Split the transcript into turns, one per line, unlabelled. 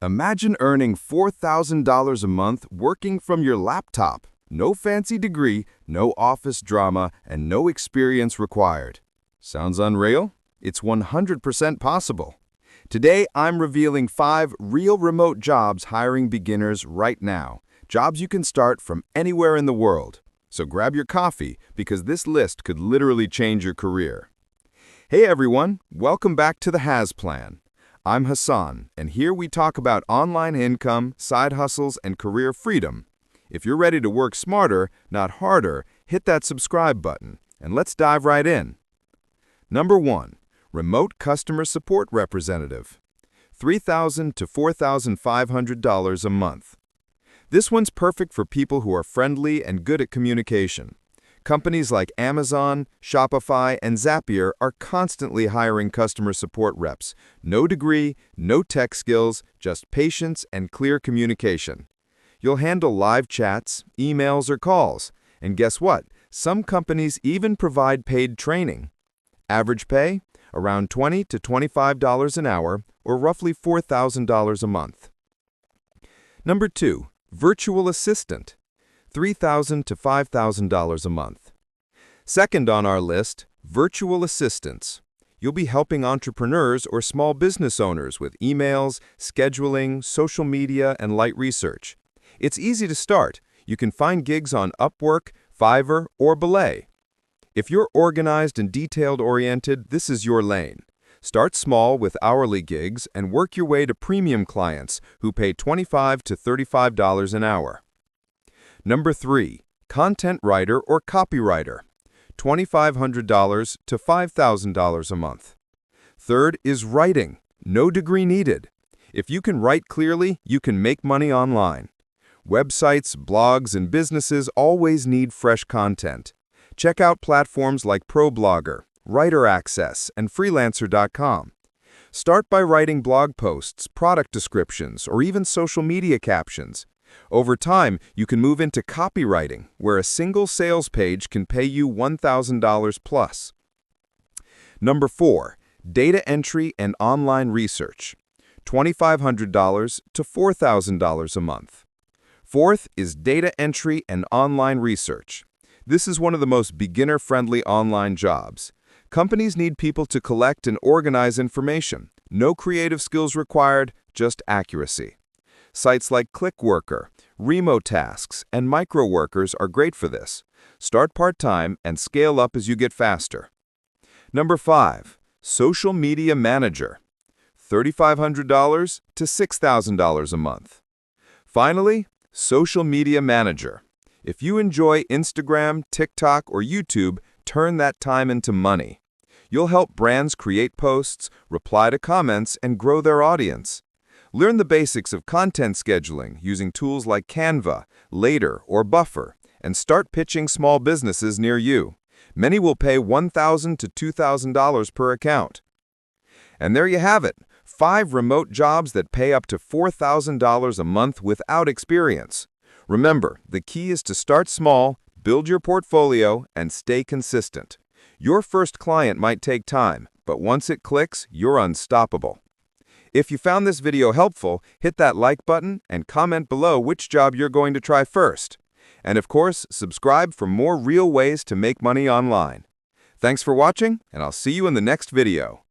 Imagine earning $4,000 a month working from your laptop. No fancy degree, no office drama, and no experience required. Sounds unreal? It's 100% possible. Today, I'm revealing 5 real remote jobs hiring beginners right now. Jobs you can start from anywhere in the world. So grab your coffee, because this list could literally change your career. Hey everyone, welcome back to the HasPlan. I'm Hasan, and here we talk about online income, side hustles, and career freedom. If you're ready to work smarter, not harder, hit that subscribe button, and let's dive right in. Number 1. Remote Customer Support Representative. $3,000 to $4,500 a month. This one's perfect for people who are friendly and good at communication. Companies like Amazon, Shopify, and Zapier are constantly hiring customer support reps. No degree, no tech skills, just patience and clear communication. You'll handle live chats, emails, or calls. And guess what? Some companies even provide paid training. Average pay? Around $20 to $25 an hour, or roughly $4,000 a month. Number 2. Virtual Assistant. $3,000 to $5,000 a month. Second on our list, virtual assistants. You'll be helping entrepreneurs or small business owners with emails, scheduling, social media, and light research. It's easy to start. You can find gigs on Upwork, Fiverr, or Belay. If you're organized and detailed-oriented, this is your lane. Start small with hourly gigs and work your way to premium clients who pay $25 to $35 an hour. Number 3. Content writer or copywriter. $2,500 to $5,000 a month. Third is writing. No degree needed. If you can write clearly, you can make money online. Websites, blogs, and businesses always need fresh content. Check out platforms like ProBlogger, Writer Access, and Freelancer.com. Start by writing blog posts, product descriptions, or even social media captions. Over time, you can move into copywriting, where a single sales page can pay you $1,000 plus. Number 4. Data entry and online research. $2,500 to $4,000 a month. Fourth is data entry and online research. This is one of the most beginner-friendly online jobs. Companies need people to collect and organize information. No creative skills required, just accuracy. Sites like Clickworker, Remotasks, and Microworkers are great for this. Start part-time and scale up as you get faster. Number 5. Social Media Manager. $3,500 to $6,000 a month. Finally, Social Media Manager. If you enjoy Instagram, TikTok, or YouTube, turn that time into money. You'll help brands create posts, reply to comments, and grow their audience. Learn the basics of content scheduling using tools like Canva, Later, or Buffer, and start pitching small businesses near you. Many will pay $1,000 to $2,000 per account. And there you have it, 5 remote jobs that pay up to $4,000 a month without experience. Remember, the key is to start small, build your portfolio, and stay consistent. Your first client might take time, but once it clicks, you're unstoppable. If you found this video helpful, hit that like button and comment below which job you're going to try first. And of course, subscribe for more real ways to make money online. Thanks for watching, and I'll see you in the next video.